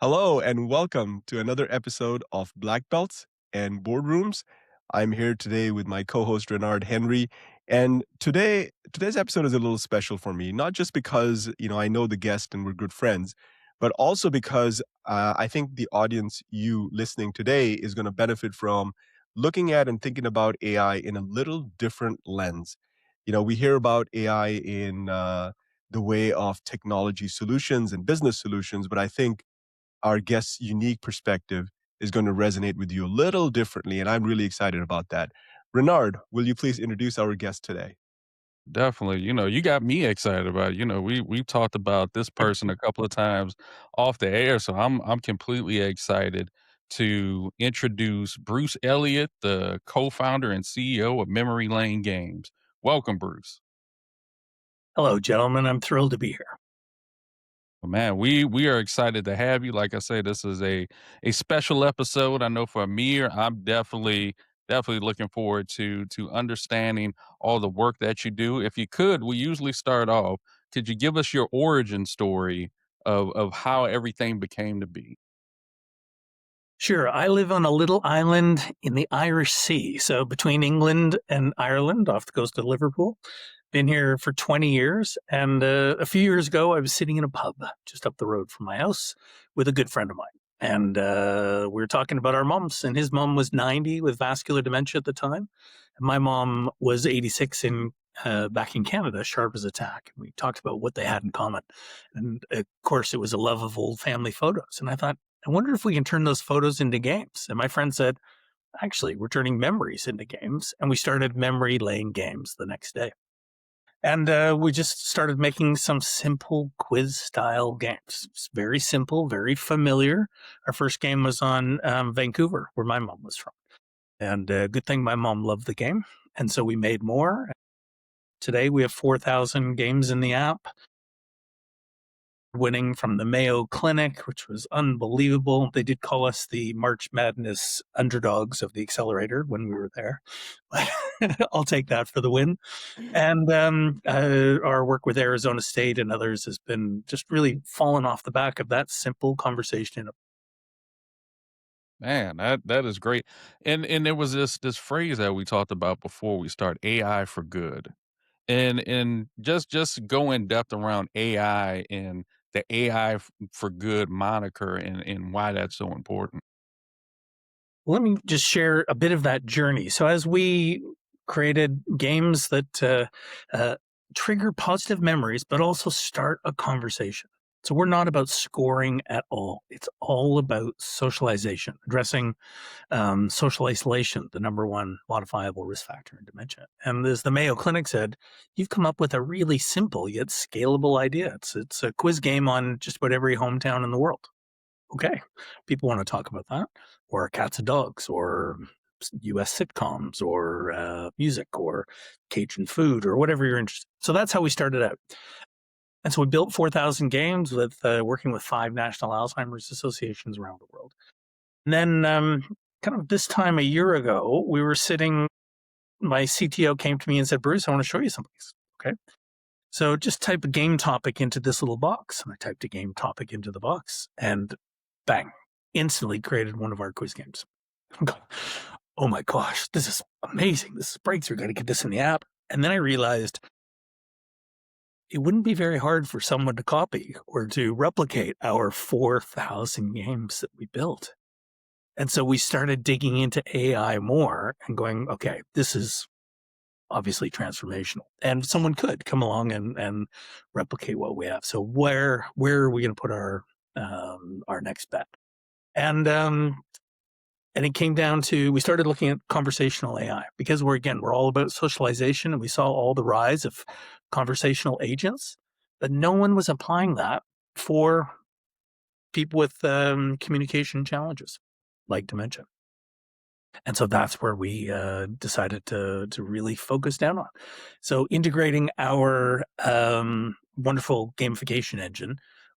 Hello and welcome to another episode of Black Belts and Boardrooms. I'm here today with my co-host Renard Henry, and today's episode is a little special for me, not just because I know the guest and we're good friends, but also because I think the audience, you listening today, is going to benefit from looking at and thinking about AI in a little different lens. We hear about AI in the way of technology solutions and business solutions, but I think our guest's unique perspective is going to resonate with you a little differently, and I'm really excited about that. Renard, will you please introduce our guest today? Definitely. You got me excited about it. We've talked about this person a couple of times off the air, so I'm completely excited to introduce Bruce Elliott, the co-founder and CEO of Memory Lane Games. Welcome, Bruce. Hello, gentlemen. I'm thrilled to be here. Well, man, we are excited to have you. Like I say, this is a special episode. I know for Amir, I'm definitely looking forward to understanding all the work that you do. If you could, we usually start off. Could you give us your origin story of how everything became to be? Sure. I live on a little island in the Irish Sea, so between England and Ireland, off the coast of Liverpool. Been here for 20 years, and a few years ago, I was sitting in a pub just up the road from my house with a good friend of mine. And we were talking about our moms, and his mom was 90 with vascular dementia at the time. And my mom was 86 back in Canada, sharp as a tack. We talked about what they had in common. And of course, it was a love of old family photos. And I thought, I wonder if we can turn those photos into games. And my friend said, actually, we're turning memories into games. And we started Memory Lane Games the next day. And we just started making some simple quiz style games. It's very simple, very familiar. Our first game was on Vancouver, where my mom was from. And good thing my mom loved the game. And so we made more. Today we have 4,000 games in the app, winning from the Mayo Clinic, which was unbelievable. They did call us the March Madness underdogs of the accelerator when we were there. I'll take that for the win. And our work with Arizona State and others has been just really fallen off the back of that simple conversation. Man, that is great. And there was this phrase that we talked about before we start, AI for good. And just go in depth around AI and the AI for good moniker and why that's so important. Let me just share a bit of that journey. So as we created games that trigger positive memories, but also start a conversation. So we're not about scoring at all. It's all about socialization, addressing social isolation, the number one modifiable risk factor in dementia. And as the Mayo Clinic said, you've come up with a really simple yet scalable idea. It's a quiz game on just about every hometown in the world. Okay, people want to talk about that, or cats and dogs, or US sitcoms, or music, or Cajun food, or whatever you're interested in. So that's how we started out. And so we built 4,000 games with working with 5 national Alzheimer's associations around the world. And then kind of this time a year ago, we were sitting, my CTO came to me and said, Bruce, I want to show you something. Okay. So just type a game topic into this little box. And I typed a game topic into the box and bang, instantly created one of our quiz games. I'm going, oh my gosh, this is amazing. This is breakthrough. Got to get this in the app. And then I realized it wouldn't be very hard for someone to copy or to replicate our 4,000 games that we built. And so we started digging into AI more and going, okay, this is obviously transformational. And someone could come along and replicate what we have. So where are we going to put our next bet? And it came down to, we started looking at conversational AI because we're all about socialization, and we saw all the rise of conversational agents, but no one was applying that for people with communication challenges like dementia. And so that's where we decided to really focus down on. So integrating our wonderful gamification engine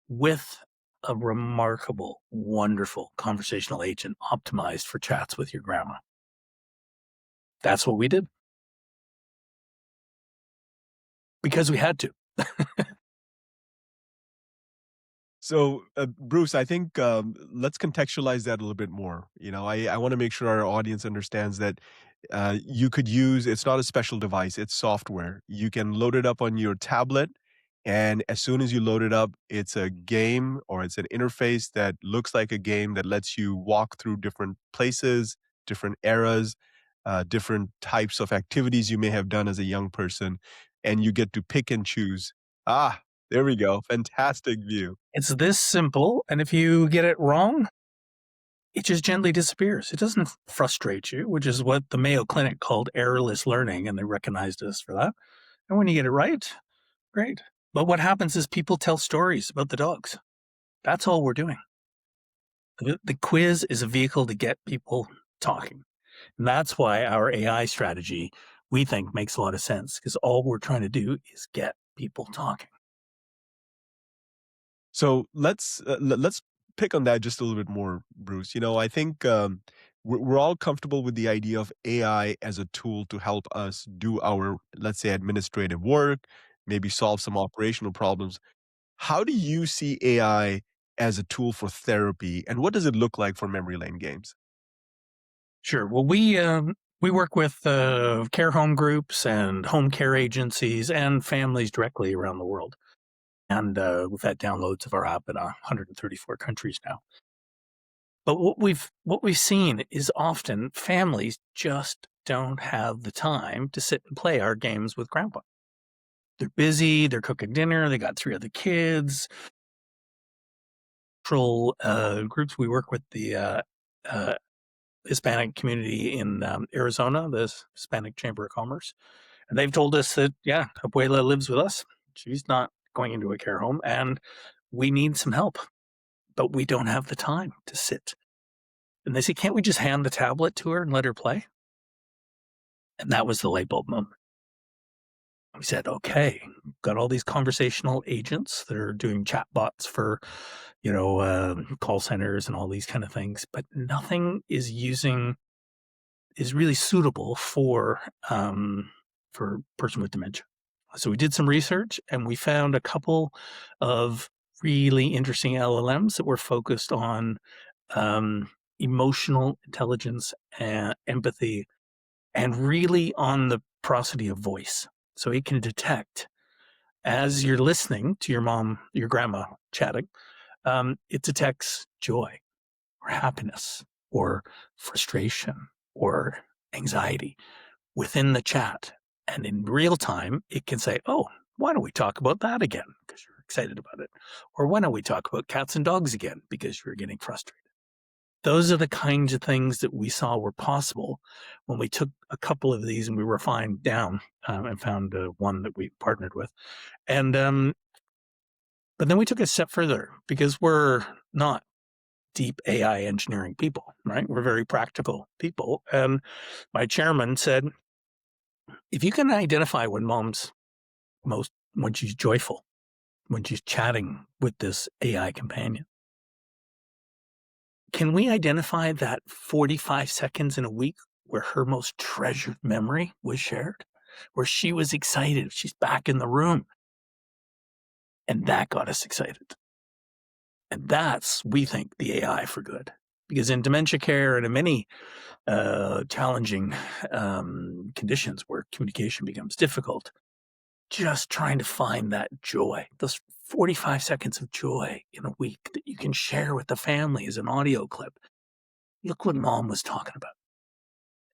with a remarkable, wonderful conversational agent optimized for chats with your grandma. That's what we did because we had to. So, Bruce, I think let's contextualize that a little bit more. I want to make sure our audience understands that you could use it's not a special device, it's software. You can load it up on your tablet, and as soon as you load it up, it's a game or it's an interface that looks like a game that lets you walk through different places, different eras, different types of activities you may have done as a young person, and you get to pick and choose. Ah, there we go. Fantastic view. It's this simple, and if you get it wrong, it just gently disappears. It doesn't frustrate you, which is what the Mayo Clinic called errorless learning, and they recognized us for that. And when you get it right, great. But what happens is people tell stories about the dogs. That's all we're doing. The quiz is a vehicle to get people talking. And that's why our AI strategy, we think, makes a lot of sense, because all we're trying to do is get people talking. So let's pick on that just a little bit more, Bruce. I think we're all comfortable with the idea of AI as a tool to help us do our, let's say, administrative work, maybe solve some operational problems. How do you see AI as a tool for therapy, and what does it look like for memory lane games? Sure. Well, we work with care home groups and home care agencies and families directly around the world. And we've had downloads of our app in 134 countries now. But what we've seen is often families just don't have the time to sit and play our games with grandpa. They're busy, they're cooking dinner, they got 3 other kids. Groups we work with the uh, Hispanic community in Arizona, the Hispanic Chamber of Commerce. And they've told us that, yeah, Abuela lives with us. She's not going into a care home, and we need some help, but we don't have the time to sit. And they say, can't we just hand the tablet to her and let her play? And that was the light bulb moment. We said, okay, we've got all these conversational agents that are doing chatbots for, call centers and all these kind of things, but nothing is really suitable for person with dementia. So we did some research and we found a couple of really interesting LLMs that were focused on emotional intelligence and empathy, and really on the prosody of voice. So it can detect as you're listening to your grandma chatting, it detects joy or happiness or frustration or anxiety within the chat. And in real time, it can say, oh, why don't we talk about that again? Because you're excited about it. Or why don't we talk about cats and dogs again? Because you're getting frustrated. Those are the kinds of things that we saw were possible when we took a couple of these and we refined down and found one that we partnered with. And but then we took a step further because we're not deep AI engineering people, right? We're very practical people. And my chairman said, if you can identify when when she's joyful, when she's chatting with this AI companion, can we identify that 45 seconds in a week where her most treasured memory was shared, where she was excited, she's back in the room? And that got us excited. And that's, we think, the AI for good. Because in dementia care and in many challenging conditions where communication becomes difficult, just trying to find that joy, those 45 seconds of joy in a week that you can share with the family as an audio clip. Look what mom was talking about.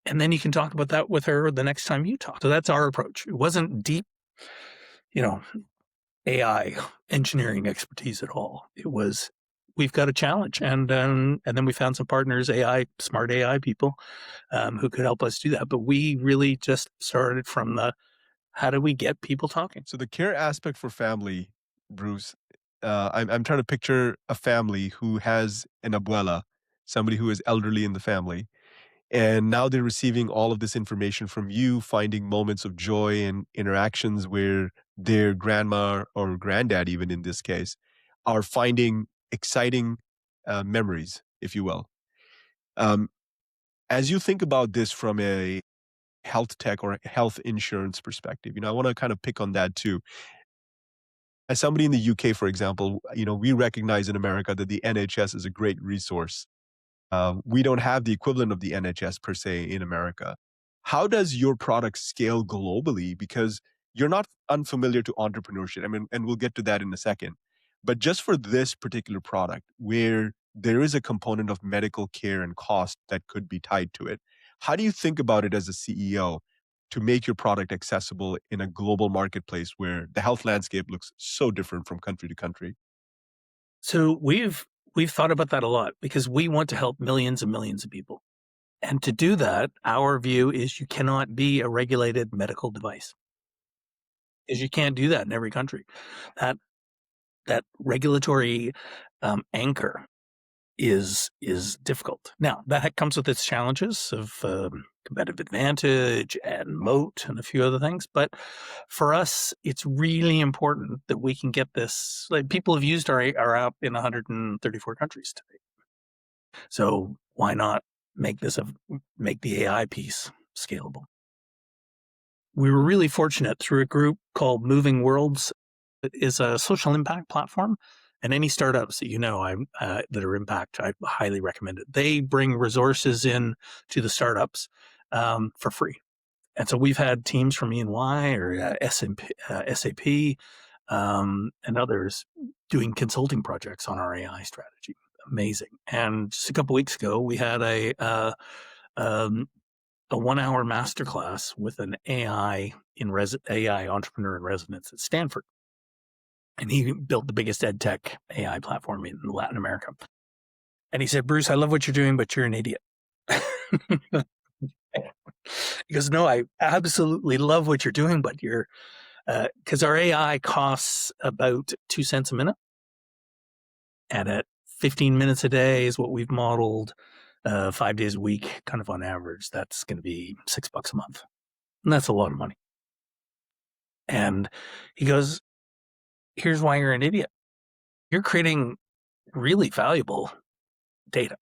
And then you can talk about that with her the next time you talk. So that's our approach. It wasn't deep, AI engineering expertise at all. It was, we've got a challenge. And then we found some partners, smart AI people who could help us do that. But we really just started from how do we get people talking? So the care aspect for family, Bruce, I'm trying to picture a family who has an abuela, somebody who is elderly in the family, and now they're receiving all of this information from you, finding moments of joy and interactions where their grandma or granddad, even in this case, are finding exciting memories, if you will. Um, as you think about this from a health tech or health insurance perspective, I want to kind of pick on that too. As somebody in the UK, for example, we recognize in America that the NHS is a great resource. We don't have the equivalent of the NHS per se in America. How does your product scale globally? Because you're not unfamiliar to entrepreneurship. I mean, and we'll get to that in a second. But just for this particular product, where there is a component of medical care and cost that could be tied to it, how do you think about it as a CEO to make your product accessible in a global marketplace where the health landscape looks so different from country to country? So we've thought about that a lot because we want to help millions and millions of people. And to do that, our view is you cannot be a regulated medical device. Because you can't do that in every country. That regulatory anchor is difficult. Now, that comes with its challenges of competitive advantage and moat and a few other things. But for us, it's really important that we can get this. Like, people have used our app in 134 countries today. So why not make the AI piece scalable? We were really fortunate through a group called Moving Worlds. It is a social impact platform. And any startups that that are impact, I highly recommend it. They bring resources in to the startups for free. And so we've had teams from E&Y or SAP and others doing consulting projects on our AI strategy. Amazing. And just a couple weeks ago, we had a 1-hour masterclass with an AI entrepreneur in residence at Stanford. And he built the biggest ed tech AI platform in Latin America. And he said, "Bruce, I love what you're doing, but you're an idiot." He goes, "No, I absolutely love what you're doing, but you're," because our AI costs about 2 cents a minute. And at 15 minutes a day is what we've modeled, 5 days a week, kind of on average, that's going to be $6 a month. And that's a lot of money. And he goes, "Here's why you're an idiot. You're creating really valuable data.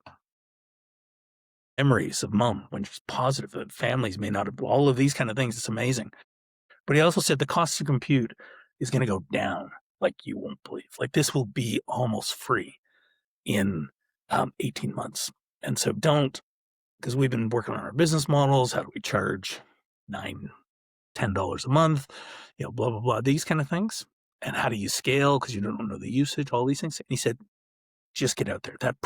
Memories of mom when she's positive, that families may not have, all of these kind of things. It's amazing." But he also said the cost to compute is going to go down like you won't believe. Like, this will be almost free in 18 months. And so because we've been working on our business models. How do we charge $9, $10 a month? Blah, blah, blah, these kind of things. And how do you scale? Because you don't know the usage, all these things. And he said, just get out there. That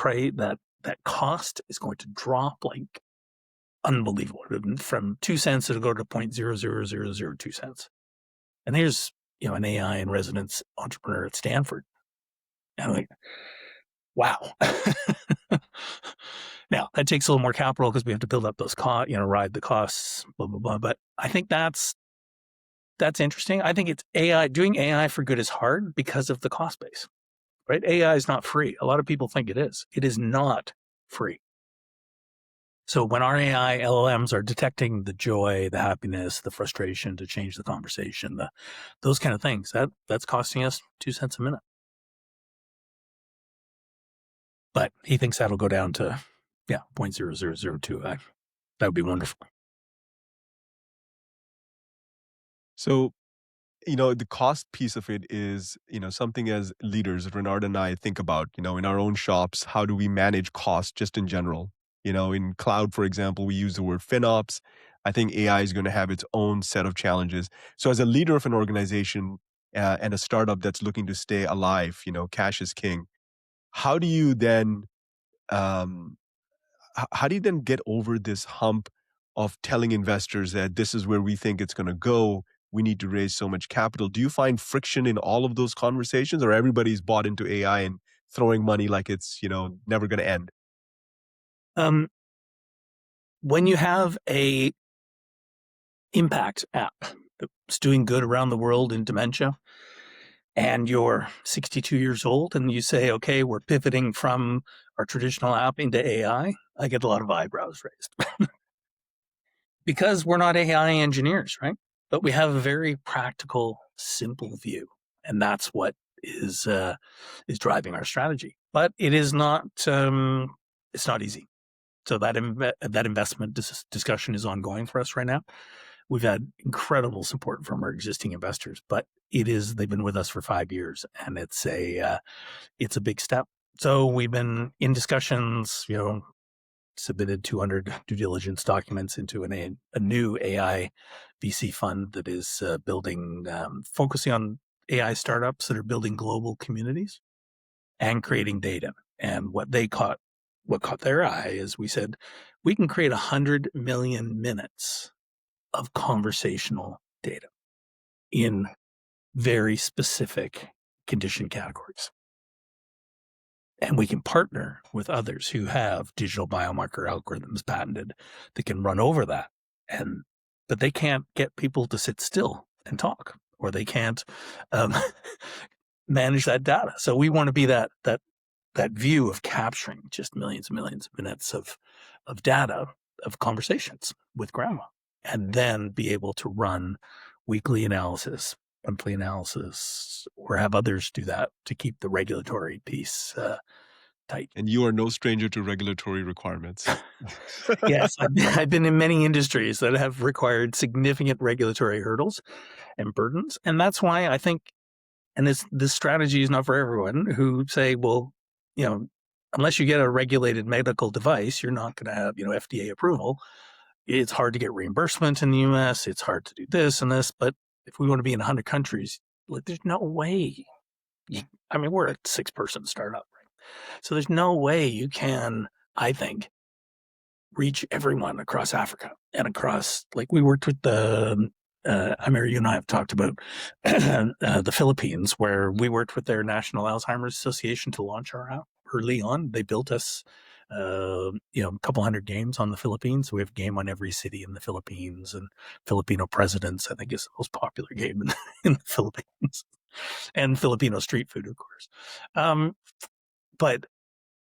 cost is going to drop like unbelievable. From 2 cents, it'll go to 0.00002 cents. And here's, an AI in residence entrepreneur at Stanford. And I'm like, wow. Now, that takes a little more capital because we have to build up those costs, ride the costs, blah, blah, blah. But I think that's interesting. I think it's doing AI for good is hard because of the cost base, right? AI is not free. A lot of people think it is. It is not free. So when our AI LLMs are detecting the joy, the happiness, the frustration to change the conversation, those kind of things, that's costing us 2 cents a minute. But he thinks that'll go down to 0.0002. That would be wonderful. So, the cost piece of it is, something as leaders, Renard and I think about, in our own shops, how do we manage cost just in general? In cloud, for example, we use the word FinOps. I think AI is going to have its own set of challenges. So as a leader of an organization and a startup that's looking to stay alive, cash is king. How do you then um, how do you then get over this hump of telling investors that this is where we think it's going to go? We need to raise so much capital. Do you find friction in all of those conversations, or everybody's bought into AI and throwing money like it's, never going to end? When you have a impact app that's doing good around the world in dementia, and you're 62 years old and you say, okay, we're pivoting from our traditional app into AI, I get a lot of eyebrows raised. Because we're not AI engineers, right? But we have a very practical, simple view. And that's what is driving our strategy. But it is not, it's not easy. So that investment discussion is ongoing for us right now. we've had incredible support from our existing investors, but they've been with us for 5 years, and it's a big step. So we've been in discussions, submitted 200 due diligence documents into a new AI VC fund that is focusing on AI startups that are building global communities and creating data. And what caught their eye is we said, we can create 100 million minutes of conversational data in very specific condition categories. And we can partner with others who have digital biomarker algorithms patented that can run over that. But they can't get people to sit still and talk, or they can't manage that data. So we want to be that view of capturing just millions and millions of minutes of data, of conversations with grandma, and then be able to run weekly analysis, monthly analysis, or have others do that to keep the regulatory piece tight. And you are no stranger to regulatory requirements. Yes, I've been in many industries that have required significant regulatory hurdles and burdens. And that's why I think, and this strategy is not for everyone, who say, well, unless you get a regulated medical device, you're not going to have, FDA approval. It's hard to get reimbursement in the US. It's hard to do this and this. But if we want to be in 100 countries, there's no way. We're a 6-person startup, right? So there's no way you can, I think, reach everyone across Africa and across, like we worked with Amir, you and I have talked about the Philippines, where we worked with their National Alzheimer's Association to launch our app early on. They built us, a couple hundred games on the Philippines. We have a game on every city in the Philippines, and Filipino Presidents, I think, is the most popular game in the Philippines, and Filipino street food, of course. But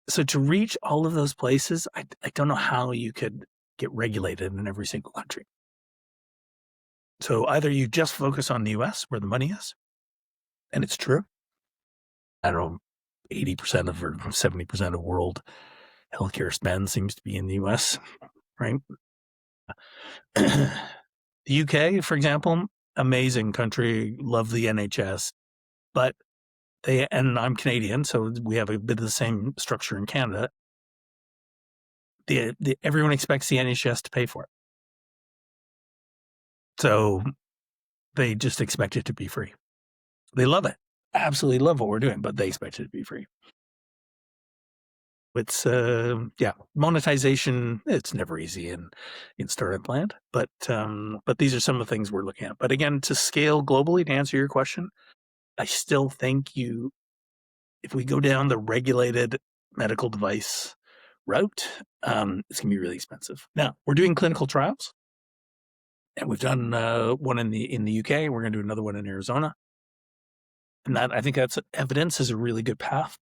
so to reach all of those places, I don't know how you could get regulated in every single country. So either you just focus on the US, where the money is, and it's true. I don't know, 80% or 70% of world healthcare spend seems to be in the US, right? The UK, for example, amazing country, love the NHS, but and I'm Canadian, so we have a bit of the same structure in Canada. Everyone expects the NHS to pay for it. So they just expect it to be free. They love it. Absolutely love what we're doing, but they expect it to be free. It's monetization. It's never easy in startup land, but these are some of the things we're looking at. But again, to scale globally, to answer your question, I still think if we go down the regulated medical device route, it's gonna be really expensive. Now we're doing clinical trials, and we've done one in the UK. We're gonna do another one in Arizona, and I think that's evidence is a really good path.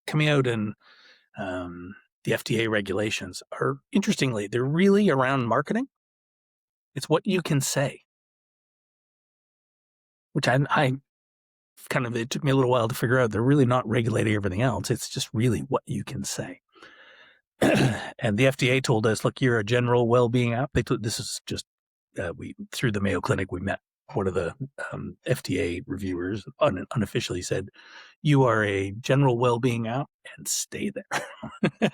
Coming out in the FDA regulations are, interestingly, they're really around marketing. It's what you can say, which I it took me a little while to figure out. They're really not regulating everything else. It's just really what you can say. And the FDA told us, look, you're a general well-being app. This is just, through the Mayo Clinic, we met one of the FDA reviewers unofficially said, you are a general well-being app and stay there.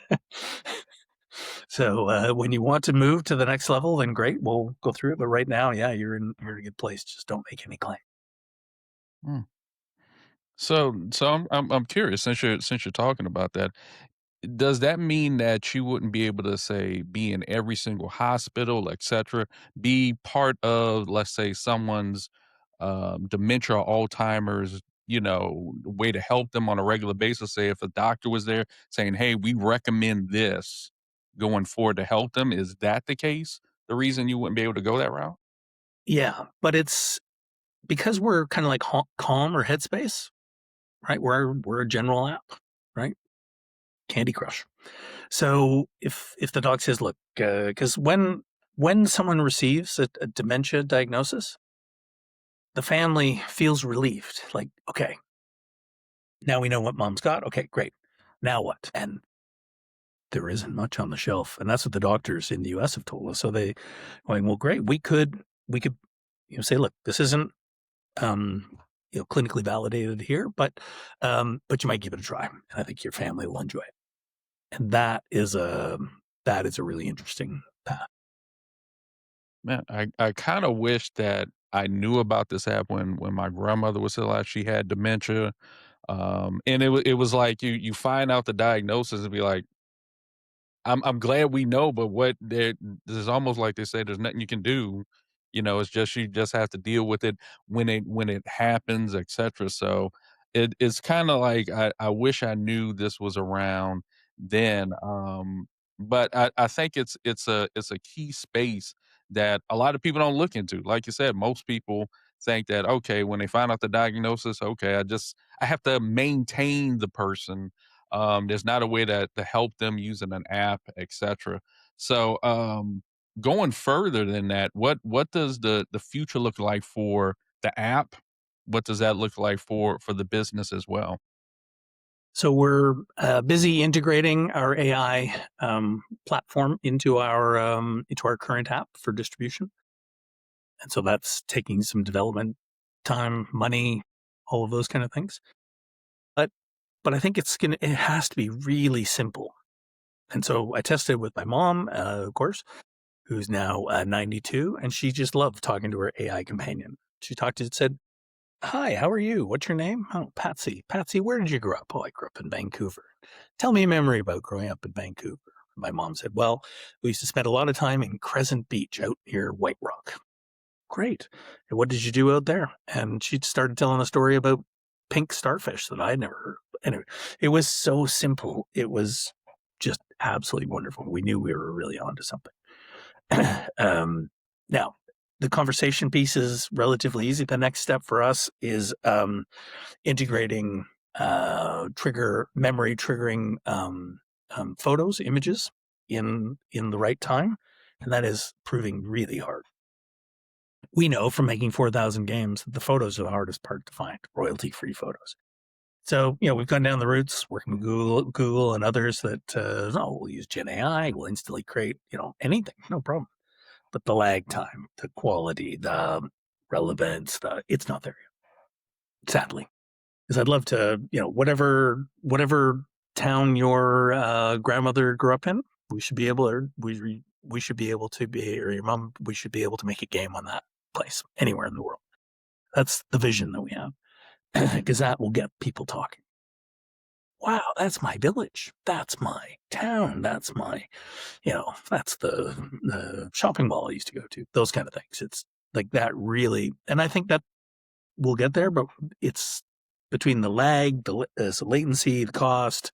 So when you want to move to the next level, then great, we'll go through it. But right now, yeah, you're in a good place. Just don't make any claim. Hmm. So I'm curious, since you're talking about that, does that mean that you wouldn't be able to, say, be in every single hospital, et cetera, be part of, let's say, someone's dementia or Alzheimer's, way to help them on a regular basis? Say if a doctor was there saying, hey, we recommend this going forward to help them, is that the case? The reason you wouldn't be able to go that route? Yeah, but it's because we're kind of like Calm or Headspace, right? We're a general app, right? Candy Crush. So if the doc says, look, because when someone receives a dementia diagnosis, the family feels relieved. Like, okay, now we know what mom's got. Okay, great. Now what? And there isn't much on the shelf. And that's what the doctors in the US have told us. So they going, well, great. We could we could, say, look, this isn't, clinically validated here, but you might give it a try, and I think your family will enjoy it. And that is a really interesting path. Man, I kind of wish that I knew about this app when my grandmother was still alive. She had dementia, and it was like you find out the diagnosis and be like, I'm glad we know, but what there's almost like they say there's nothing you can do. It's just you just have to deal with it when it happens, etc. So it's kind of like I wish I knew this was around then. But I think it's a key space that a lot of people don't look into. Like you said, most people think that okay, when they find out the diagnosis, okay, I have to maintain the person. There's not a way to help them using an app, etc. So, going further than that, what does the future look like for the app? What does that look like for the business as well? So we're busy integrating our AI platform into our current app for distribution, and so that's taking some development time, money, all of those kind of things. But I think it has to be really simple. And so I tested with my mom, of course, who's now 92, and she just loved talking to her AI companion. She said, "Hi, how are you? What's your name?" "Oh, Patsy." "Patsy, where did you grow up?" "Oh, I grew up in Vancouver." "Tell me a memory about growing up in Vancouver." My mom said, "Well, we used to spend a lot of time in Crescent Beach out near White Rock." "Great. And what did you do out there?" And she started telling a story about pink starfish that I'd never heard of. Anyway, it was so simple. It was just absolutely wonderful. We knew we were really onto something. Now, the conversation piece is relatively easy. The next step for us is integrating memory triggering photos, images in the right time, and that is proving really hard. We know from making 4,000 games that the photos are the hardest part to find, royalty-free photos. So, we've gone down the routes, working with Google and others that, we'll use Gen AI, we'll instantly create, anything, no problem. But the lag time, the quality, the relevance, it's not there yet, sadly. Because I'd love to, whatever town your grandmother grew up in, we should be able to, we should be able to be, or your mom, we should be able to make a game on that place anywhere in the world. That's the vision that we have, because that will get people talking. Wow, that's my village. That's my town. That's my, that's the shopping mall I used to go to. Those kind of things. It's like that really, and I think that we'll get there, but it's between the lag, the latency, the cost,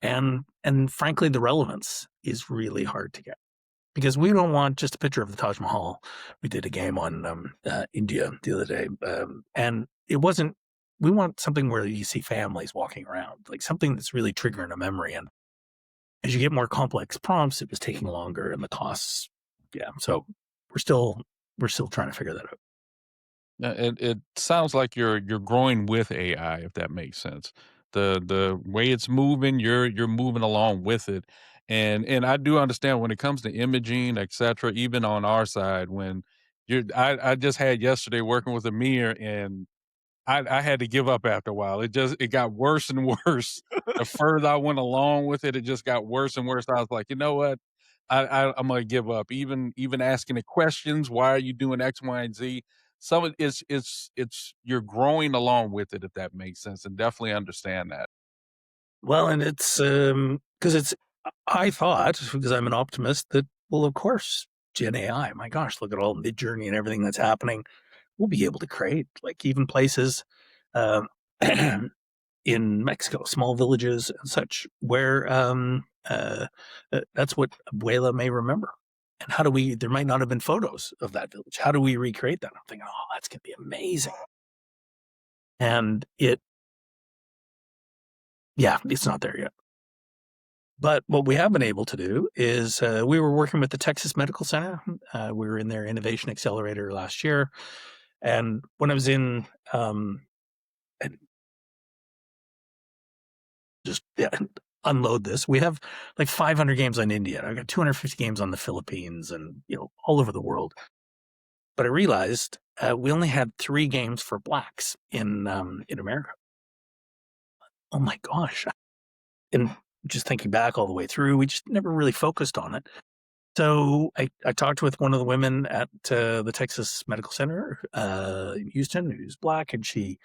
and frankly, the relevance is really hard to get. Because we don't want just a picture of the Taj Mahal. We did a game on India the other day, and it wasn't. We want something where you see families walking around, like something that's really triggering a memory. And as you get more complex prompts, it was taking longer, and the costs. Yeah, so we're still trying to figure that out. It sounds like you're growing with AI, if that makes sense. The way it's moving, you're moving along with it. And I do understand when it comes to imaging, etc., even on our side, when I just had yesterday working with Amir and I had to give up after a while. It got worse and worse. The further I went along with it, it just got worse and worse. I was like, you know what? I'm gonna give up. Even asking the questions, why are you doing X, Y, and Z? Some of it's you're growing along with it, if that makes sense, and definitely understand that. Well, and it's because it's. I thought, because I'm an optimist, that well, of course, Gen AI. My gosh, look at all Midjourney and everything that's happening. We'll be able to create like even places um, in Mexico, small villages and such, where that's what Abuela may remember. And how do we? There might not have been photos of that village. How do we recreate that? I'm thinking, oh, that's going to be amazing. And it's not there yet. But what we have been able to do is we were working with the Texas Medical Center. We were in their innovation accelerator last year. And when I was in, and just unload this, we have like 500 games on India. I've got 250 games on the Philippines and, all over the world. But I realized we only had 3 games for blacks in America. Oh my gosh. And just thinking back all the way through, we just never really focused on it. So I talked with one of the women at the Texas Medical Center in Houston, who's black, and she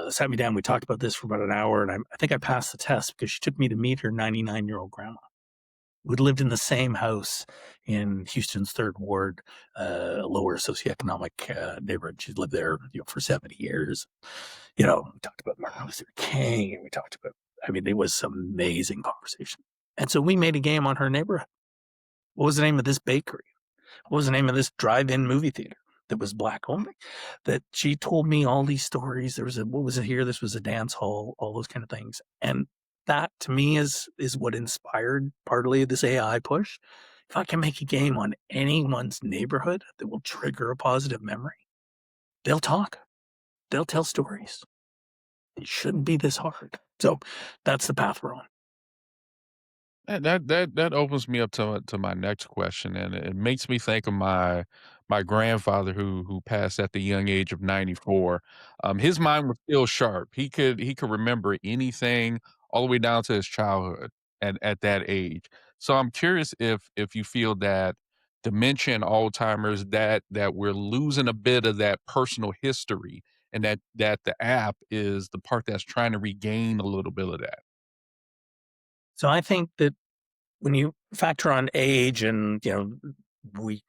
sat me down. We talked about this for about an hour, and I think I passed the test because she took me to meet her 99-year-old grandma. We'd lived in the same house in Houston's Third Ward, lower socioeconomic neighborhood. She'd lived there, for 70 years. We talked about Martin Luther King, and we talked about, it was some amazing conversation. And so we made a game on her neighborhood. What was the name of this bakery? What was the name of this drive-in movie theater that was black only? That she told me all these stories. There was what was it here? This was a dance hall, all those kind of things. And that to me is what inspired partly this AI push. If I can make a game on anyone's neighborhood that will trigger a positive memory, they'll talk. They'll tell stories. It shouldn't be this hard. So that's the path we're on. That opens me up to my next question, and it makes me think of my grandfather who passed at the young age of 94. His mind was still sharp. He could remember anything all the way down to his childhood at that age. So I'm curious if you feel that dementia and Alzheimer's, that we're losing a bit of that personal history, and that the app is the part that's trying to regain a little bit of that. So I think that when you factor on age and, we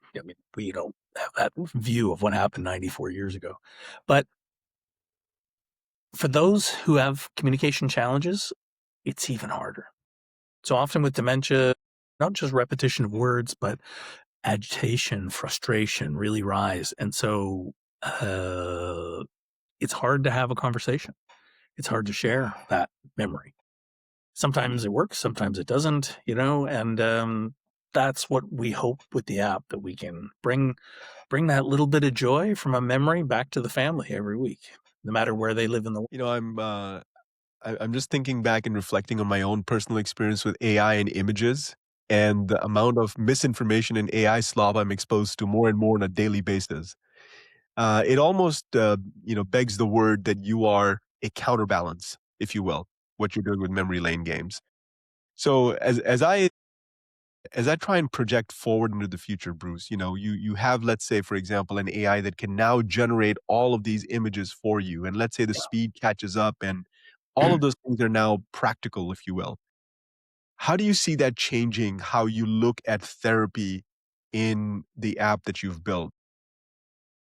don't have that view of what happened 94 years ago. But for those who have communication challenges, it's even harder. So often with dementia, not just repetition of words, but agitation, frustration really rise. And so it's hard to have a conversation. It's hard to share that memory. Sometimes it works, sometimes it doesn't, and that's what we hope with the app, that we can bring that little bit of joy from a memory back to the family every week, no matter where they live in the world. I'm just thinking back and reflecting on my own personal experience with AI and images, and the amount of misinformation and AI slop I'm exposed to more and more on a daily basis. It almost, begs the word that you are a counterbalance, if you will, what you're doing with memory lane games. So as I try and project forward into the future, Bruce, you have, let's say, for example, an AI that can now generate all of these images for you, and let's say the speed catches up, and all of those things are now practical, if you will. How do you see that changing how you look at therapy in the app that you've built?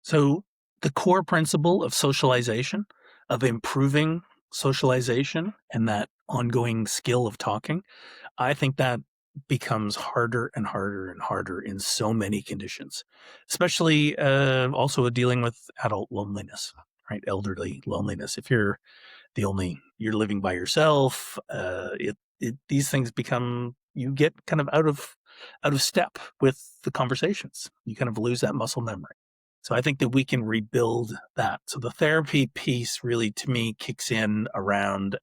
So the core principle of socialization, of improving socialization and that ongoing skill of talking, I think that becomes harder and harder and harder in so many conditions, especially also dealing with adult loneliness, right? Elderly loneliness. If you're living by yourself, these things become, you get kind of out of step with the conversations. You kind of lose that muscle memory. So I think that we can rebuild that. So the therapy piece really, to me, kicks in around,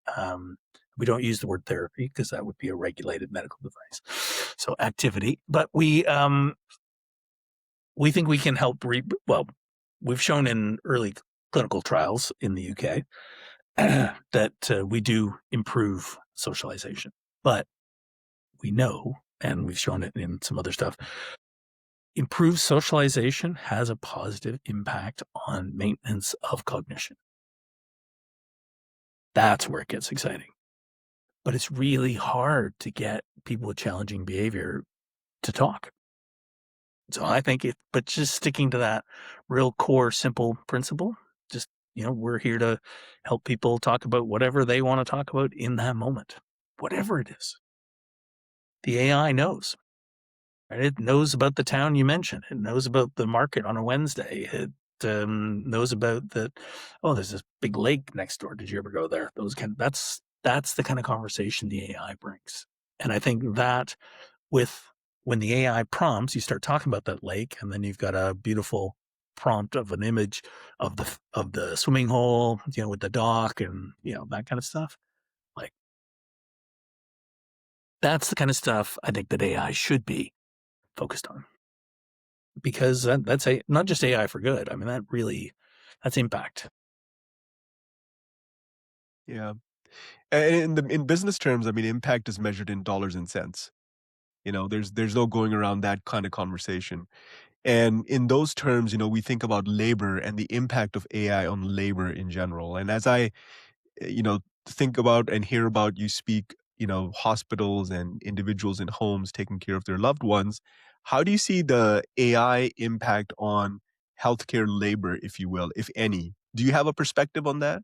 we don't use the word therapy because that would be a regulated medical device. So activity, but we think we can help we've shown in early clinical trials in the UK that we do improve socialization, but we know, and we've shown it in some other stuff, improved socialization has a positive impact on maintenance of cognition. That's where it gets exciting. But it's really hard to get people with challenging behavior to talk. So I think but just sticking to that real core, simple principle, just, we're here to help people talk about whatever they want to talk about in that moment, whatever it is. The AI knows. Right? It knows about the town you mentioned. It knows about the market on a Wednesday. It knows about that. Oh, there's this big lake next door. Did you ever go there? That's the kind of conversation the AI brings. And I think that when the AI prompts, you start talking about that lake, and then you've got a beautiful prompt of an image of the swimming hole, with the dock and that kind of stuff. Like, that's the kind of stuff I think that AI should be focused on. because that's not just AI for good. I mean, that's impact. Yeah. And in business terms, I mean, impact is measured in dollars and cents. There's no going around that kind of conversation. And in those terms, we think about labor and the impact of AI on labor in general. And as I, think about and hear about you speak, hospitals and individuals in homes taking care of their loved ones, how do you see the AI impact on healthcare labor, if you will, if any? Do you have a perspective on that?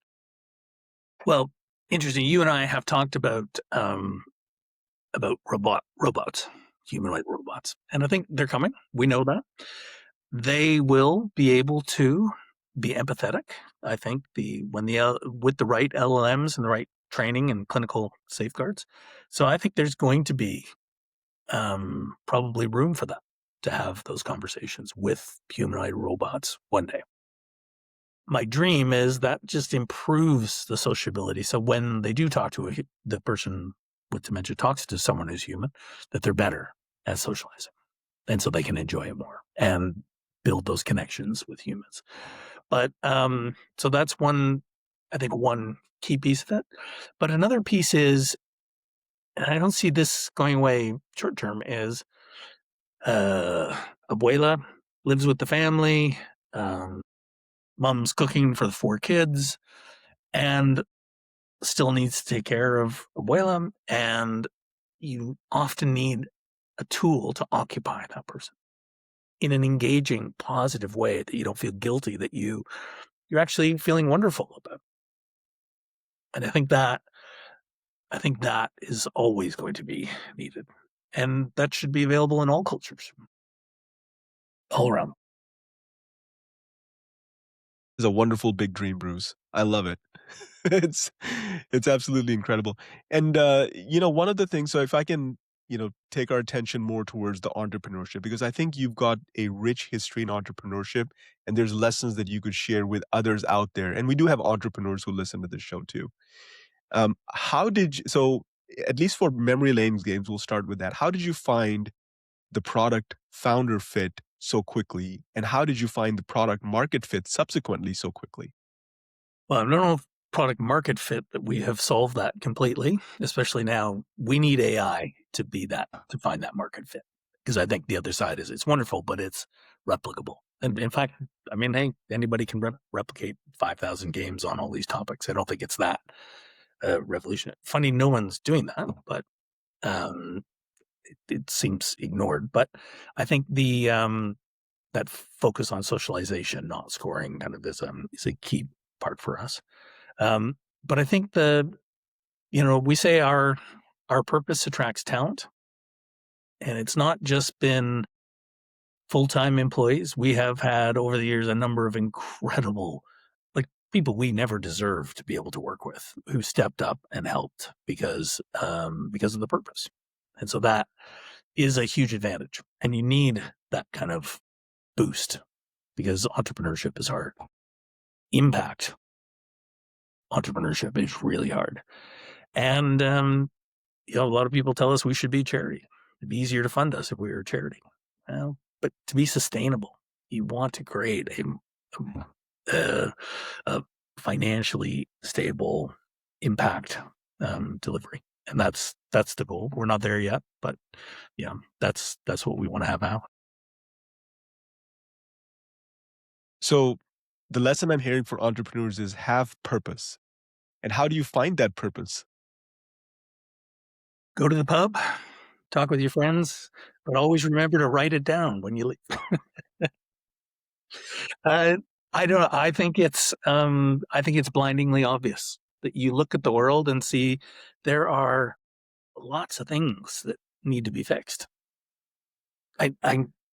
Well, interesting. You and I have talked about robots, humanoid robots, and I think they're coming. We know that they will be able to be empathetic. I think with the right LLMs and the right training and clinical safeguards. So I think there's going to be probably room for that, to have those conversations with humanoid robots one day. My dream is that just improves the sociability. So when they do talk to the person with dementia talks to someone who's human, that they're better at socializing. And so they can enjoy it more and build those connections with humans. But so that's one key piece of it. But another piece is, and I don't see this going away short term, is abuela lives with the family. Mom's cooking for the 4 kids and still needs to take care of abuela. And you often need a tool to occupy that person in an engaging, positive way that you don't feel guilty, that you're actually feeling wonderful about. And I think that is always going to be needed. And that should be available in all cultures, all around. It's a wonderful big dream, Bruce. I love it. It's it's absolutely incredible. And one of the things, so if I can, take our attention more towards the entrepreneurship, because I think you've got a rich history in entrepreneurship and there's lessons that you could share with others out there. And we do have entrepreneurs who listen to this show too. How did you, so at least for Memory Lane's games, we'll start with that. How did you find the product founder fit so quickly? And how did you find the product market fit subsequently so quickly? Well, I don't know if product market fit that we have solved that completely, especially now. We need AI to be that, to find that market fit. Because I think the other side is it's wonderful, but it's replicable. And in fact, I mean, hey, anybody can replicate 5,000 games on all these topics. I don't think it's that revolutionary. Funny, no one's doing that, but it seems ignored. But I think that focus on socialization, not scoring, kind of is a key part for us. But I think we say our purpose attracts talent, and it's not just been full-time employees. We have had over the years a number of incredible, like, people we never deserved to be able to work with, who stepped up and helped because of the purpose. And so that is a huge advantage, and you need that kind of boost because entrepreneurship is hard. Impact entrepreneurship is really hard. And, a lot of people tell us we should be a charity. It'd be easier to fund us if we were a charity. Well, but to be sustainable, you want to create a financially stable impact delivery. And that's the goal. We're not there yet, but yeah, that's what we want to have now. So the lesson I'm hearing for entrepreneurs is have purpose. And how do you find that purpose? Go to the pub, talk with your friends, but always remember to write it down when you leave. I don't know. I think it's blindingly obvious that you look at the world and see there are lots of things that need to be fixed. I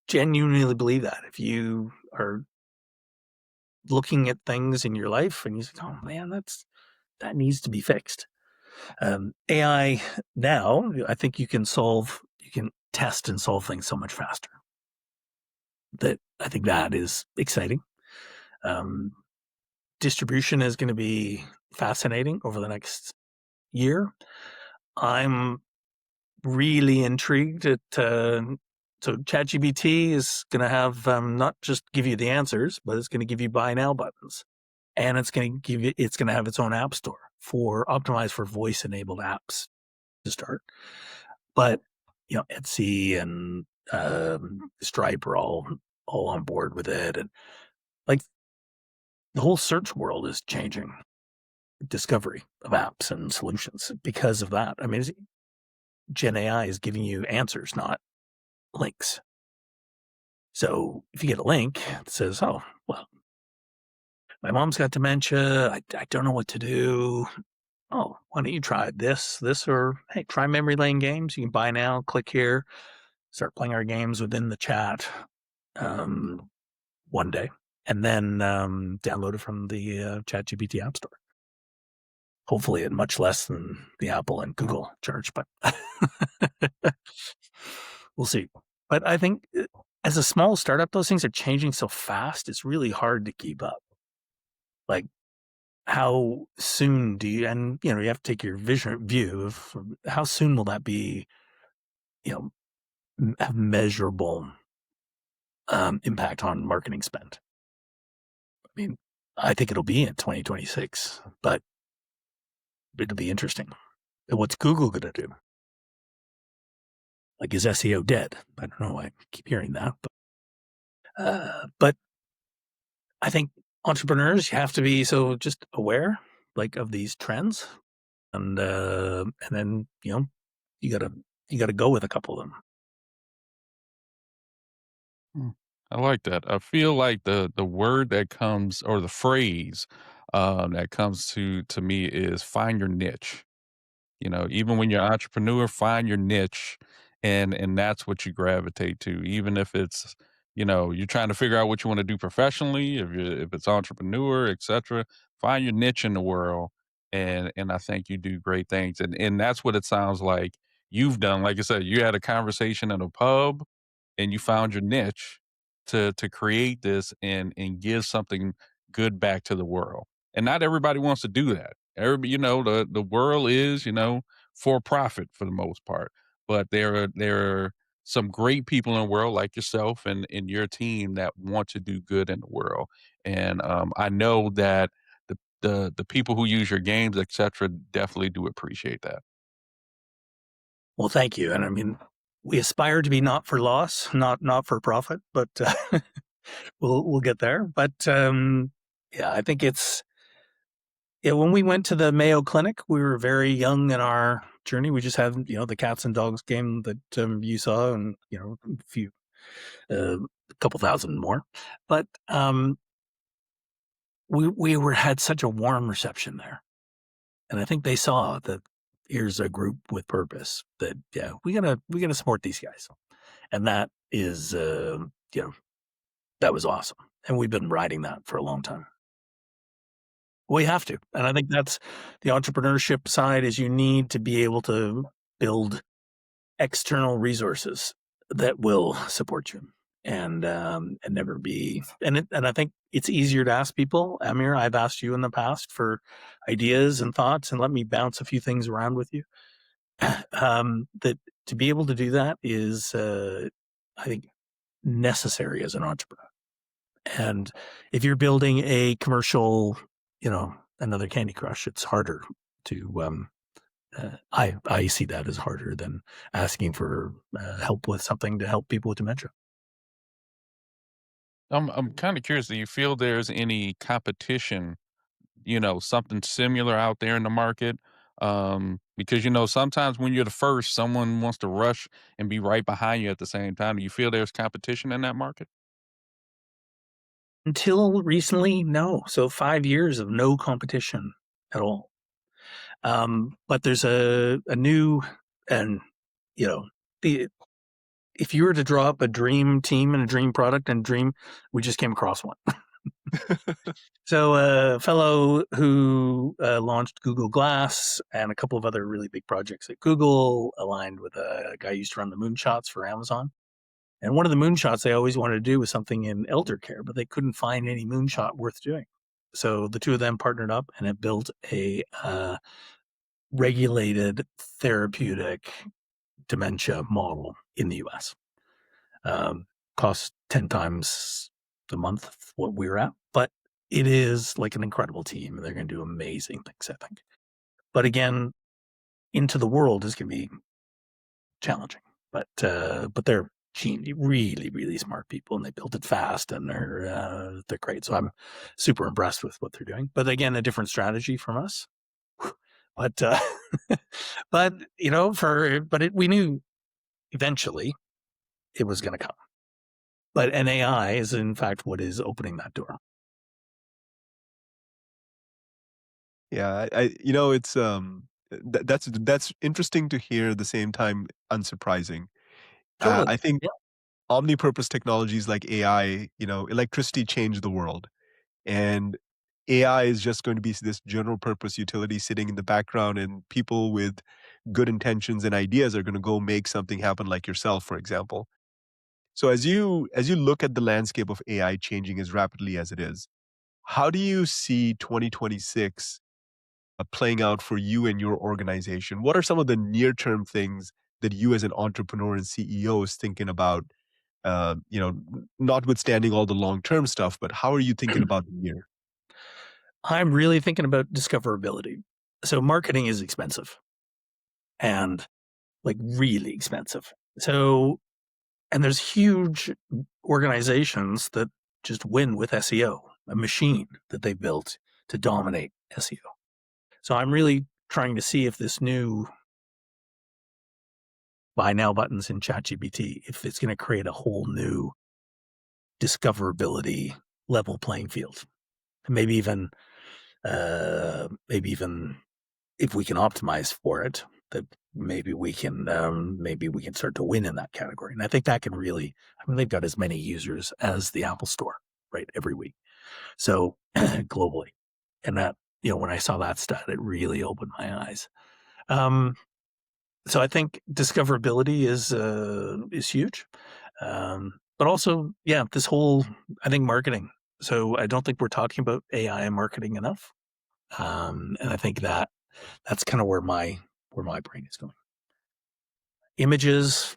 genuinely believe that. If you are looking at things in your life and you say, "Oh man, that needs to be fixed." AI now, I think you can test and solve things so much faster. That I think that is exciting. Distribution is going to be fascinating over the next year. I'm really intrigued at So ChatGPT is going to have not just give you the answers, but it's going to give you buy now buttons, and it's going to have its own app store for optimized for voice enabled apps to start. But Etsy and Stripe are all on board with it, and like the whole search world is changing. Discovery of apps and solutions because of that. I mean, Gen AI is giving you answers, not links. So if you get a link that says, "Oh, well, my mom's got dementia. I don't know what to do." Oh, why don't you try this, or hey, try memory lane games. You can buy now, click here, start playing our games within the chat one day, and then download it from the ChatGPT App Store. Hopefully at much less than the Apple and Google charge, but we'll see. But I think as a small startup, those things are changing so fast, it's really hard to keep up. Like, how soon do you, and you have to take your view of how soon will that be, have measurable impact on marketing spend. I mean, I think it'll be in 2026, but it'll be interesting. And what's Google going to do? Like, is SEO dead? I don't know. I keep hearing that, but I think entrepreneurs, you have to be so just aware, like, of these trends, and then you gotta go with a couple of them. I like that. I feel like the word that comes or the phrase that comes to me is find your niche. Even when you're an entrepreneur, find your niche, and that's what you gravitate to. Even if it's, you're trying to figure out what you want to do professionally, if it's entrepreneur, etc. Find your niche in the world, and I think you do great things, and that's what it sounds like you've done. Like I said, you had a conversation in a pub, and you found your niche to create this and give something good back to the world. And not everybody wants to do that. Everybody, the world is, for profit for the most part. But there are some great people in the world like yourself and your team that want to do good in the world. And I know that the people who use your games, etc., definitely do appreciate that. Well, thank you. And I mean, we aspire to be not for loss, not for profit, but we'll get there. But yeah, I think it's when we went to the Mayo Clinic, we were very young in our journey. We just had the cats and dogs game that you saw, and a couple thousand more. But we had such a warm reception there, and I think they saw that here's a group with purpose. That we gotta support these guys, and that is that was awesome, and we've been riding that for a long time. We have to, and I think that's the entrepreneurship side. Is you need to be able to build external resources that will support you, and never be. And I think it's easier to ask people. Amir, I've asked you in the past for ideas and thoughts, and let me bounce a few things around with you. That to be able to do that is, I think, necessary as an entrepreneur. And if you're building a commercial, another Candy Crush, it's harder to. I see that as harder than asking for help with something to help people with dementia. I'm kind of curious. Do you feel there's any competition, something similar out there in the market? Because sometimes when you're the first, someone wants to rush and be right behind you at the same time. Do you feel there's competition in that market? Until recently, no. So 5 years of no competition at all. But there's a new, and the if you were to draw up a dream team and a dream product and dream, we just came across one. So a fellow who launched Google Glass and a couple of other really big projects at Google, aligned with a guy who used to run the moonshots for Amazon. And one of the moonshots they always wanted to do was something in elder care, but they couldn't find any moonshot worth doing. So the two of them partnered up and have built a regulated therapeutic dementia model in the US. Costs 10 times a month what we're at, but it is like an incredible team, and they're going to do amazing things, I think. But again, into the world is going to be challenging. But they're really, really smart people, and they built it fast, and they're great. So I'm super impressed with what they're doing. But again, a different strategy from us. But but we knew eventually it was going to come. But an AI is in fact what is opening that door. Yeah, it's that's interesting to hear, at the same time unsurprising. Totally. I think Yeah. omnipurpose technologies like AI, electricity changed the world, and AI is just going to be this general purpose utility sitting in the background, and people with good intentions and ideas are going to go make something happen, like yourself, for example. So as you look at the landscape of AI changing as rapidly as it is, how do you see 2026 playing out for you and your organization? What are some of the near-term things that you as an entrepreneur and CEO is thinking about, notwithstanding all the long-term stuff, but how are you thinking about the year? I'm really thinking about discoverability. So marketing is expensive, and like really expensive. So, and there's huge organizations that just win with SEO, a machine that they built to dominate SEO. So I'm really trying to see if this new buy now buttons in ChatGPT, if it's going to create a whole new discoverability level playing field. Maybe even if we can optimize for it, that maybe we can start to win in that category. And I think that can really, they've got as many users as the Apple Store, right, every week. So globally, and that, when I saw that stat, it really opened my eyes. So I think discoverability is huge, but also, yeah, I think marketing. So I don't think we're talking about AI and marketing enough, and I think that's kind of where my brain is going. Images,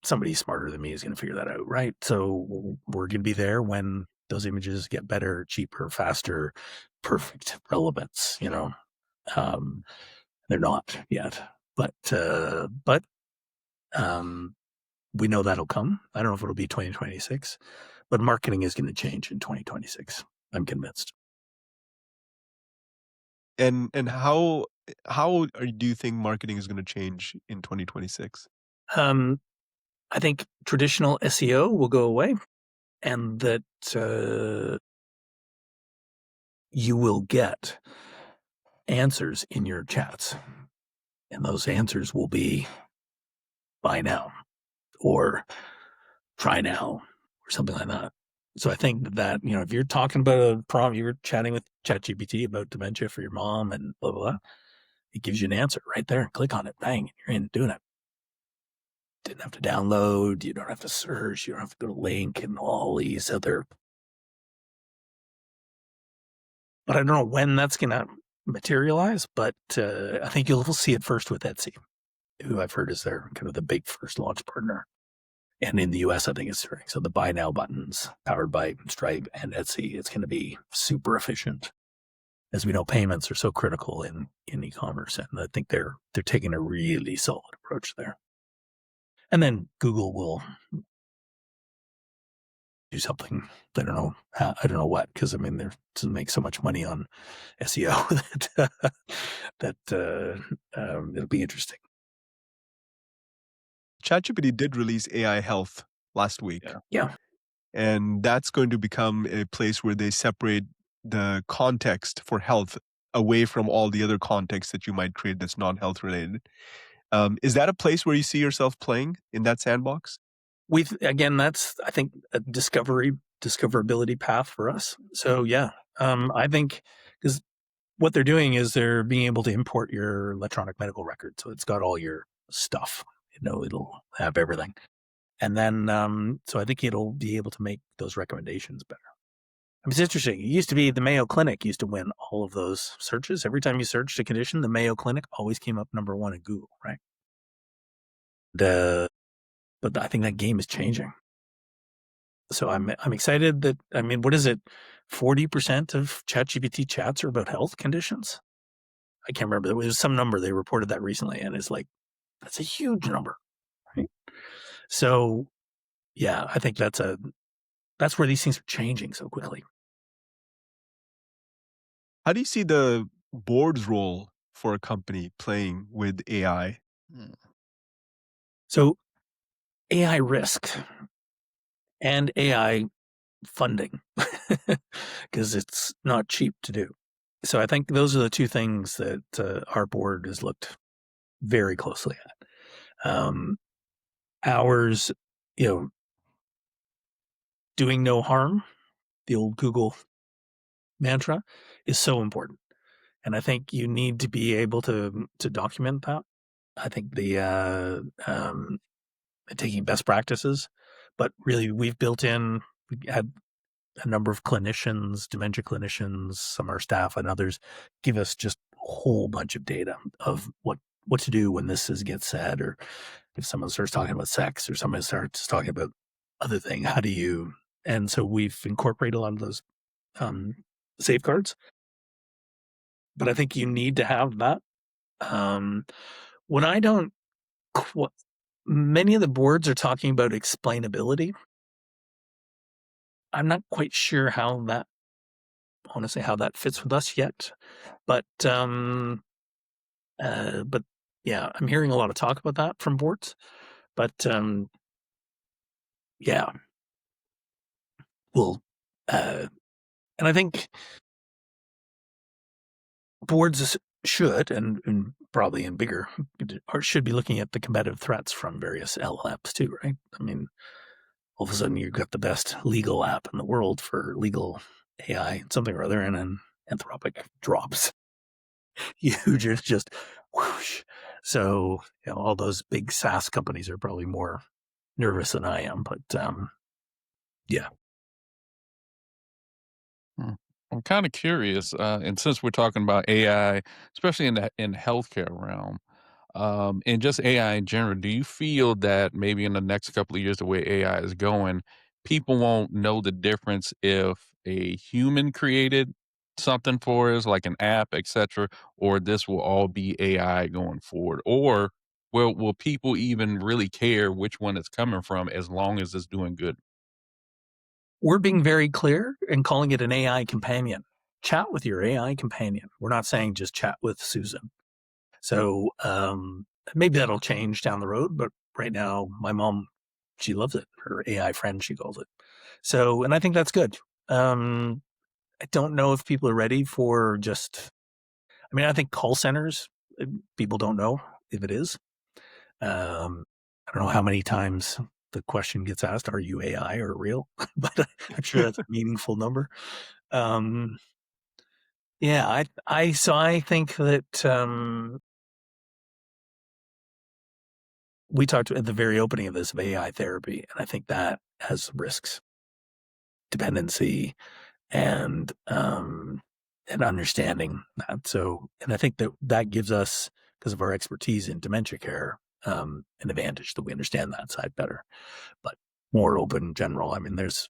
somebody smarter than me is going to figure that out, right? So we're going to be there when those images get better, cheaper, faster, perfect relevance. Um, they're not yet, but we know that'll come. I don't know if it'll be 2026, but marketing is going to change in 2026. I'm convinced. And how do you think marketing is going to change in 2026? Um, I think traditional SEO will go away, and that you will get answers in your chats, and those answers will be buy now or try now or something like that. So I think that, if you're talking about a problem, you're chatting with ChatGPT about dementia for your mom and blah, blah, blah, it gives you an answer right there. Click on it, bang, you're in doing it. Didn't have to download, you don't have to search, you don't have to go to link and all these other. But I don't know when that's going to materialize, but I think you'll see it first with Etsy, who I've heard is their kind of the big first launch partner. And in the US, I think it's starting. So the buy now buttons powered by Stripe and Etsy, it's going to be super efficient. As we know, payments are so critical in e-commerce, and I think they're taking a really solid approach there. And then Google will do something. I don't know what, because they doesn't make so much money on SEO that it'll be interesting. ChatGPT did release AI Health last week. Yeah. And that's going to become a place where they separate the context for health away from all the other context that you might create that's non-health related. Is that a place where you see yourself playing in that sandbox? Again, that's, I think, a discoverability path for us. So yeah, I think, because what they're doing is they're being able to import your electronic medical record. So it's got all your stuff, it'll have everything. And then, so I think it'll be able to make those recommendations better. It's interesting. It used to be the Mayo Clinic used to win all of those searches. Every time you searched a condition, the Mayo Clinic always came up number one in Google, right? but I think that game is changing. So I'm excited that, I mean, what is it? 40% of ChatGPT chats are about health conditions. I can't remember. It was some number. They reported that recently, and it's like, that's a huge number, right? So yeah, I think that's where these things are changing so quickly. How do you see the board's role for a company playing with AI? Mm. So AI risk and AI funding, because it's not cheap to do. So I think those are the two things that our board has looked very closely at. Ours, you know, doing no harm, the old Google mantra, is so important. And I think you need to be able to document that. I think the taking best practices, but really we had a number of clinicians, dementia clinicians, some of our staff and others give us just a whole bunch of data of what to do when gets said, or if someone starts talking about sex or someone starts talking about other thing, how do you? And so we've incorporated a lot of those safeguards, but I think you need to have that. When I don't, many of the boards are talking about explainability. I'm not quite sure how that, honestly, how that fits with us yet, but yeah, I'm hearing a lot of talk about that from boards, but yeah, we'll, and I think boards should, and probably in bigger, or should be looking at the competitive threats from various LLMs too, right? I mean, all of a sudden you've got the best legal app in the world for legal AI, something or other, and then Anthropic drops huge. It's just whoosh. So, all those big SaaS companies are probably more nervous than I am, but yeah. Hmm. I'm kind of curious, and since we're talking about AI, especially in the healthcare realm, and just AI in general, do you feel that maybe in the next couple of years, the way AI is going, people won't know the difference if a human created something for us, like an app, etc., or this will all be AI going forward? Or will people even really care which one it's coming from as long as it's doing good? We're being very clear and calling it an AI companion. Chat with your AI companion. We're not saying just chat with Susan. So maybe that'll change down the road, but right now my mom, she loves it. Her AI friend, she calls it. So, and I think that's good. I don't know if people are ready for just, I mean, I think call centers, people don't know if it is. I don't know how many times the question gets asked, are you AI or real? But I'm sure that's a meaningful number. Um, yeah, so I think that we talked at the very opening of this of AI therapy, and I think that has risks, dependency, and understanding that. So, and I think that gives us, because of our expertise in dementia care, an advantage that we understand that side better. But more open in general. I mean, there's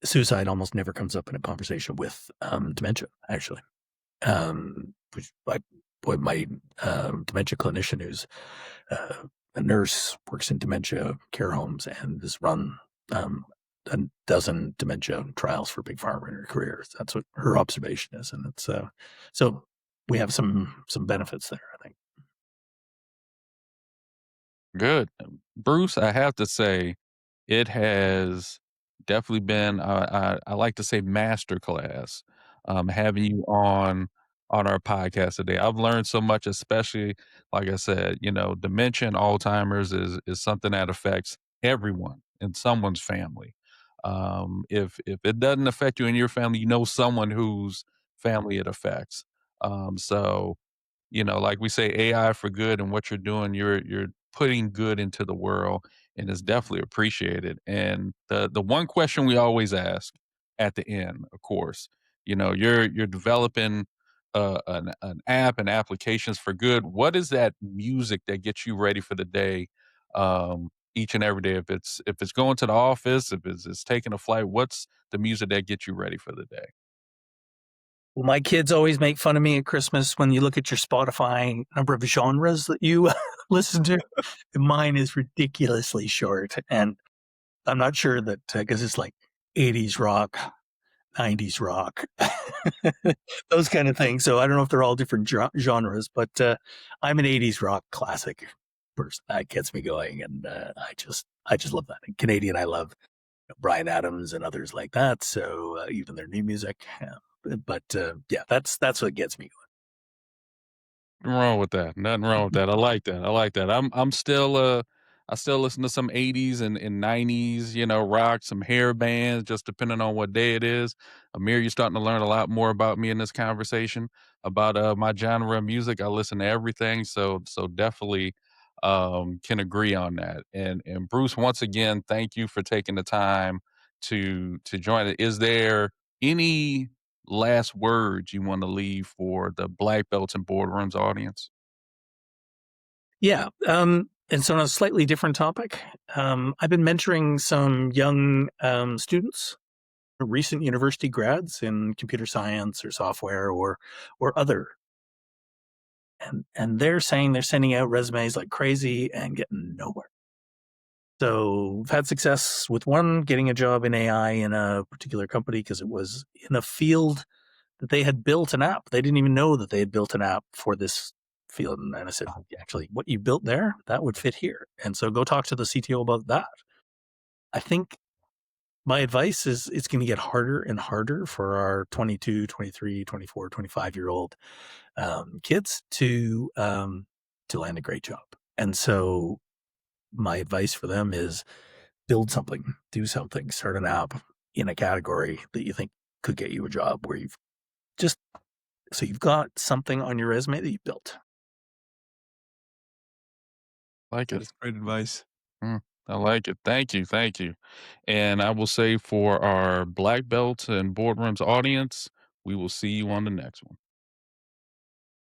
suicide almost never comes up in a conversation with dementia, actually. Which my dementia clinician, who's a nurse, works in dementia care homes and has run a dozen dementia trials for Big Pharma in her career. That's what her observation is, and it's so we have some benefits there, I think. Good. Bruce, I have to say, it has definitely been, I like to say masterclass, having you on our podcast today. I've learned so much, especially, like I said, dementia and Alzheimer's is something that affects everyone in someone's family. If it doesn't affect you in your family, you know someone whose family it affects. So like we say, AI for good, and what you're doing, you're putting good into the world, and it's definitely appreciated. And the one question we always ask at the end, of course, you're developing an app and applications for good. What is that music that gets you ready for the day, each and every day? If it's going to the office, if it's taking a flight, what's the music that gets you ready for the day? Well, my kids always make fun of me at Christmas when you look at your Spotify number of genres that you listen to. Mine is ridiculously short, and I'm not sure that because it's like 80s rock, 90s rock, those kind of things. So I don't know if they're all different genres, but I'm an 80s rock classic person. That gets me going, and I just love that. And Canadian, I love Bryan Adams and others like that. So even their new music, but yeah, that's what gets me Nothing wrong with that. Nothing wrong with that. I like that. I like that. I'm still I still listen to some 80s and 90s, rock, some hair bands, just depending on what day it is. Amir, you're starting to learn a lot more about me in this conversation about my genre of music. I listen to everything, so definitely can agree on that. And Bruce, once again, thank you for taking the time to join it. Is there any last words you want to leave for the Black Belts and Boardrooms audience? Yeah. And so on a slightly different topic, I've been mentoring some young students, recent university grads in computer science or software or other, and they're saying they're sending out resumes like crazy and getting nowhere. So I've had success with one getting a job in AI in a particular company because it was in a field that they had built an app. They didn't even know that they had built an app for this field. And I said, actually, what you built there, that would fit here. And so go talk to the CTO about that. I think my advice is it's going to get harder and harder for our 22, 23, 24, 25-year-old kids to land a great job. And so my advice for them is build something, do something, start an app in a category that you think could get you a job where you've just so you've got something on your resume that you built. Like That it. is great advice. Mm, I like it. Thank you. Thank you. And I will say for our Black Belt and Boardrooms audience, we will see you on the next one.